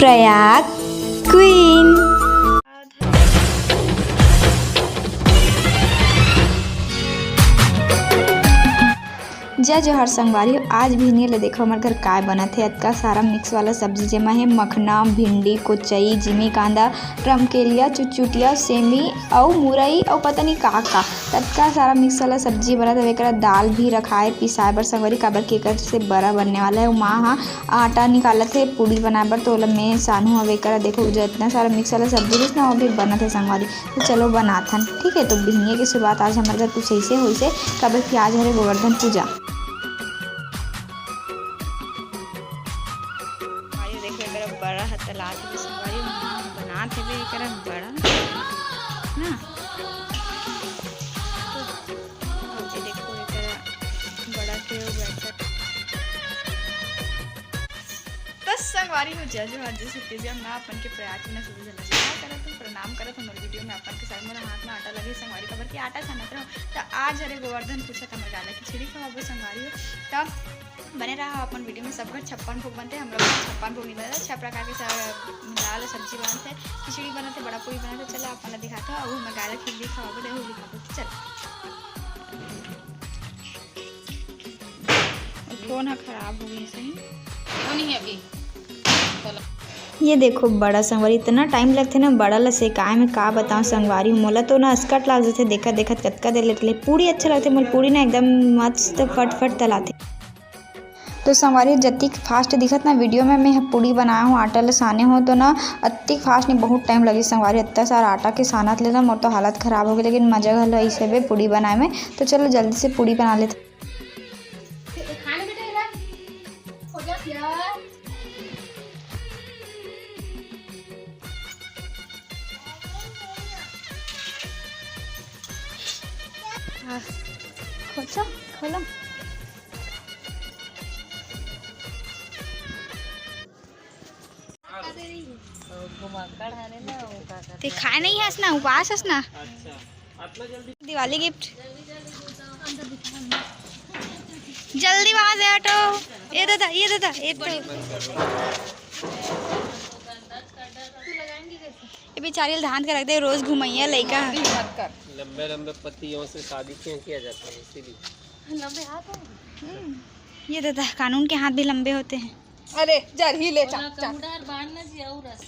Prayag queen. जय जोहर संगवारी, आज भी नहीं ले देखो हमारे घर काय बना थे। अतका सारा मिक्स वाला सब्जी जेमा है मखना, भिंडी, कोचई, जिमी कांदा, रमकेलिया, चुचुटिया, सेमी और मुरई और पता नहीं का अतका सारा मिक्स वाला सब्जी बना था। एक दाल भी रखा है पिसाए बर संगवारी, काबर के से बड़ा बनने वाला है। माँ हाँ आटा निकाला थे पूड़ी बनाए बर, तो मैं सानू अब एक देखो जो इतना सारा मिक्स वाला सब्जी रही ना वो भी बना थे संगवारी। तो चलो बनाथन, ठीक है। तो बिहनिया की शुरुआत आज हमारे घर कुछ ऐसे हुई से, काबर कि आज हरे गोवर्धन पूजा। बड़ा हतला थे संगवारी बना थे बड़ा ना, तो देखो बड़ा के बस संगवारी हो जय जो हर जैसे मैं अपन के प्रयास में शुरू करत तो प्रणाम करत हमारे वीडियो में अपन के साथ मेरा हाथ में आटा लगे संगवारी खबर कि आटा छानत रहो। तो आज हरे गोवर्धन पूछा था गाला खिचड़ी खवाबो संगवारी। तब बने रहा अपन वीडियो में। सब घर 56 भोग बनते हैं, हम लोग 56 भोग नहीं बनता, 6 प्रकार के दाल सब्जी बनाते हैं, खिचड़ी बनाते, बड़ा पूरी बनाते। चलो अपन दिखाता हूँ। अब मैं गाला खिचड़ी खवाबो दे दिखाते। चल फोन खराब हो गई सही नहीं है अभी। ये देखो बड़ा संगवारी, इतना टाइम लगते ना बड़ा ला सेकाए में, का बताऊँ संगवारी। मोला तो ना अस्कट लाग जाते देखत देखत कतका देर लेते। पूरी अच्छा लगते मोला, पूरी ना एकदम मस्त फटफट तलाते। तो संगवारी जत्ती फास्ट दिखत ना वीडियो में मैं पूड़ी बनाया हूँ, आटा ले साने हो तो ना अति फास्ट नहीं, बहुत टाइम लगी संगवारी। इतना सारा आटा के सानत लेना मोर तो हालत ख़राब हो गई, लेकिन मजा घलो ऐसे भी पूड़ी बनाए में। तो चलो जल्दी से पूड़ी बना लेते। खोलो ते खाए नहीं है ना, उपवास है ना। दिवाली गिफ्ट जल्दी वहां से हटो। ये दादा ये ये बेचारी धान के रख दे, रोज घुमैया लड़का। लंबे लंबे पतियों से शादी क्यों किया जाता है, इसीलिए लंबे हाथ। ये दादा कानून के हाथ भी लंबे होते हैं। अरे जर ही ले चा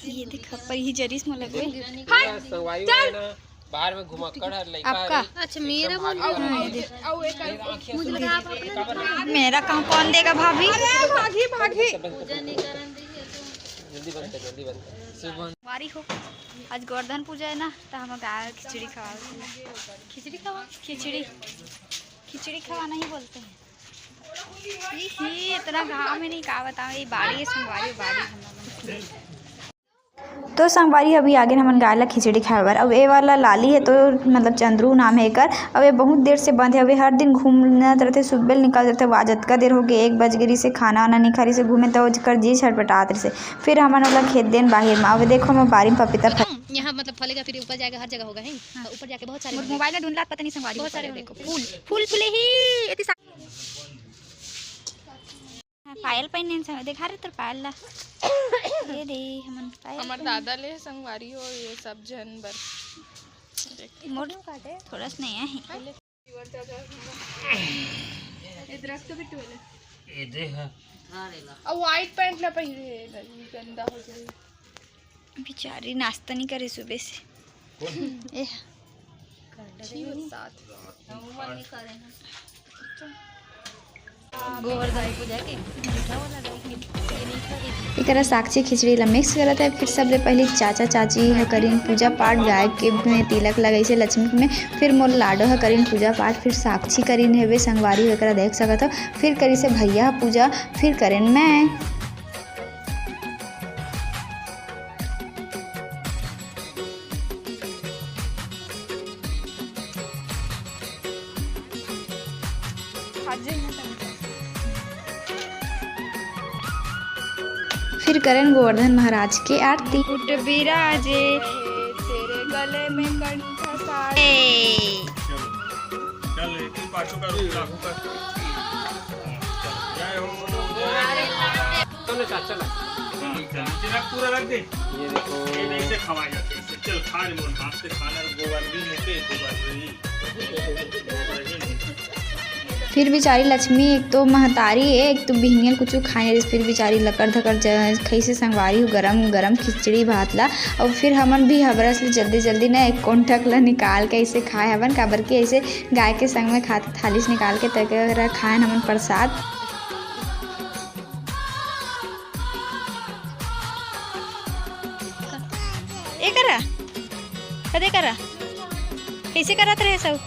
ये देख पर ही जरीस में लगे संगवारी ना बाहर में घुमक्कड़ है लड़का आपका। अच्छा मेरा मेरा कहाँ कौन देगा भाभी। भागी जल्दी बंद वारी हो। आज गोवर्धन पूजा है ना, तो हम गाय खिचड़ी खिचड़ी खवाना ही बोलते हैं। ही इतना घाम में नहीं का बताओ, ये बाड़ी है संगवारी बाड़ी। तो संगवारी अभी आगे हमन गाय ला खिचड़ी खाए बर। अब ये वाला लाली है तो मतलब चंद्रू नाम है एकर। अब ये बहुत देर से बंद है, अब हर दिन घूमना रहते, सुबह निकल जाते। आज अतका देर हो गए 1 बज गई से, खाना वाना नहीं खा से घूमे तो कर जी छटपटात रहे से। फिर हमन वाला खेत देन बाहर में। अब देखो मैं बारी में पपीता यहाँ मतलब फलेगा, फिर ऊपर जाएगा, हर जगह होगा है। ऊपर जाके बहुत सारे मोबाइल में ढूंढला पता नहीं संगवारी, बहुत सारे देखो फूल फूले ही पायल पहने से देखा रहे तो पायल ला ये दे हमन पायल। हमार दादा ले संगवारी हो ये सब जन बर मोड़ काटे थोड़ा सा नहीं है। ये दरख्त भी टोले ये देख और वाइट पैंट ला पहिरे गंदा हो जाए। बेचारी नाश्ता नहीं करे सुबह से। गोवर्धन पूजा के एक साक्षी खिचड़ी ला मिक्स करता है। फिर सबले पहले चाचा चाची है करीन पूजा पाठ, गाय के में तिलक लगाई से लक्ष्मी में। फिर मोर लाडो है करीन पूजा पाठ, फिर साक्षी करीन है वे संगवारी वगैरह देख सकत हो। फिर करी से भैया पूजा, फिर करें मैं। फिर करें गोवर्धन महाराज के आरती। उठ बिराजे तेरे गले में कंठ सारे। चल एक पाछू का लागू कर। चलो चाचा पूरा रख दे। ये देखो ये नहीं से खवाए जाते हैं। चल खा ले मोर हाथ से खाना गोबर भी लेते गोबर रही। फिर बेचारी लक्ष्मी एक तो महतारी है, एक तो बिहनियल कुछ खाए रही, फिर बेचारी लकड़ धकड़ कैसे संगवारी हो गरम गरम खिचड़ी भात ला। और फिर हमन भी हबरस ले जल्दी जल्दी ना एक कोंठक ला निकाल के ऐसे खाए हवन, काबर के ऐसे गाय के संग में खाते थाली से निकाल के तक खाए हमन प्रसाद। ए करा कदे करा कैसे करत रहे सब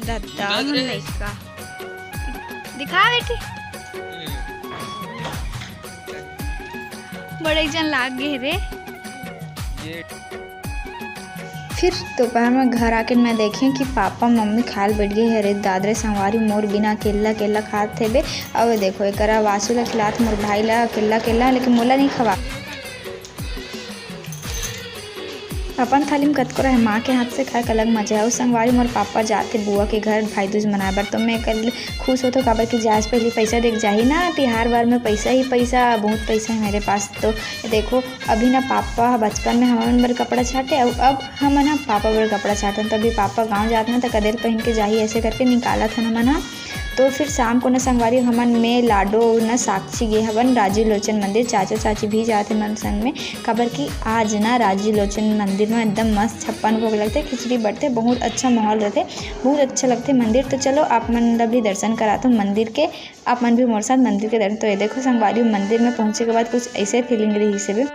दादा लइका दिखा बेटी बड़े जन लाग गए रे। फिर दोपहर में घर आके मैं देखें कि पापा मम्मी खाल बैठ गए हरे दादरे संगवारी मोर बिना केला केला खात थे बे। अब देखो एक वासु ला खिलात मोर भाई ला केला केला, लेकिन मोला नहीं खवा। अपन थाली में कतको रहे माँ के हाथ से खाए अलग मजा है। उस संगवारी मोर पापा जाते बुआ के घर भाई दूज मनाए बर, तो मैं कल खुश होते काबर कि जायज पहले पैसा देख जाही ना, तिहार बार में पैसा ही पैसा, बहुत पैसा है मेरे पास। तो देखो अभी ना पापा बचपन में हमन बर कपड़ा छाटे, अब हम ना पापा बर कपड़ा छाटन, तभी पापा गाँव जाते ना तो कदेर पहन के जाही, ऐसे करके निकाला था हमन। तो फिर शाम को न संगवारी हमन में लाडो न साक्षी गे हवन राजू लोचन मंदिर, चाचा चाची भी जाते मन संग में, काबर कि आज ना राजू लोचन मंदिर में एकदम मस्त 56 भोग लगते, खिचड़ी बढ़ते, बहुत अच्छा माहौल रहते, बहुत अच्छा लगते मंदिर। तो चलो आप मन भी दर्शन कराता हूँ मंदिर के, आप मन भी मोर साथ मंदिर के दर्शन। तो ये देखो संगवारी मंदिर में पहुँचे के बाद कुछ ऐसे फीलिंग रही से।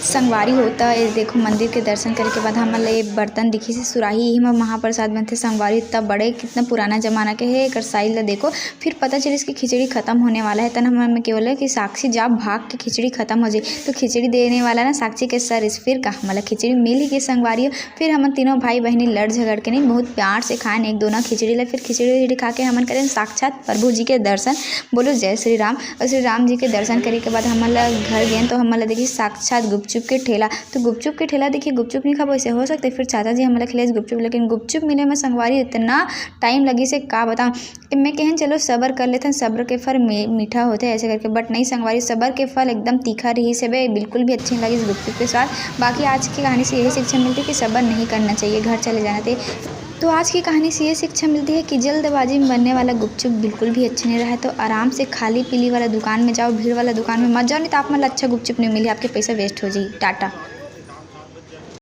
संगवारी होता है देखो मंदिर के दर्शन करे के बाद हमन ये बर्तन दिखी से सुराही ही में महाप्रसाद बनते। संगवारी इतना बड़े कितना पुराना जमाना के है, एक साइज ला देखो। फिर पता चली इसकी खिचड़ी खत्म होने वाला है, तन हमन में केवल है कि साक्षी जा भाग के खिचड़ी खत्म हो जाए, तो खिचड़ी देने वाला ना साक्षी के सर इस फिर का मतलब खिचड़ी मिल ही के संगवारी। फिर हमन तीनों भाई बहनी लड़ झगड़ के नहीं बहुत प्यार से खाएं एक दोना खिचड़ी ला। फिर खिचड़ी खा के हमन करें साक्षात प्रभु जी के दर्शन, बोलो जय श्री राम। और श्री राम जी के दर्शन करे के बाद हमन ला घर गए तो हमन ला देखिए साक्षात गुपचुप के ठेला। तो गुपचुप के ठेला देखिए गुपचुप नहीं खाबो ऐसे हो सकते, फिर चाचा जी हमारे खिलाए गुपचुप, लेकिन गुपचुप मिले में संगवारी इतना टाइम लगी से का बताऊँ। मैं कहन चलो सब्र कर लेते हैं, सब्र के फल मीठा होते हैं ऐसे करके, बट नहीं संगवारी सब्र के फल एकदम तीखा रही से बे, बिल्कुल भी अच्छी नहीं लगी इस गुपचुप के स्वाद। बाकी आज की कहानी से यही शिक्षा मिलती है कि सब्र नहीं करना चाहिए, घर चले जाना चाहिए। तो आज की कहानी से ये शिक्षा मिलती है कि जल्दबाजी में बनने वाला गुपचुप बिल्कुल भी अच्छा नहीं रहा है। तो आराम से खाली पीली वाला दुकान में जाओ, भीड़ वाला दुकान में मत जाओ, नहीं तो आप मतलब अच्छा गुपचुप नहीं मिली, आपके पैसा वेस्ट हो जाए। टाटा।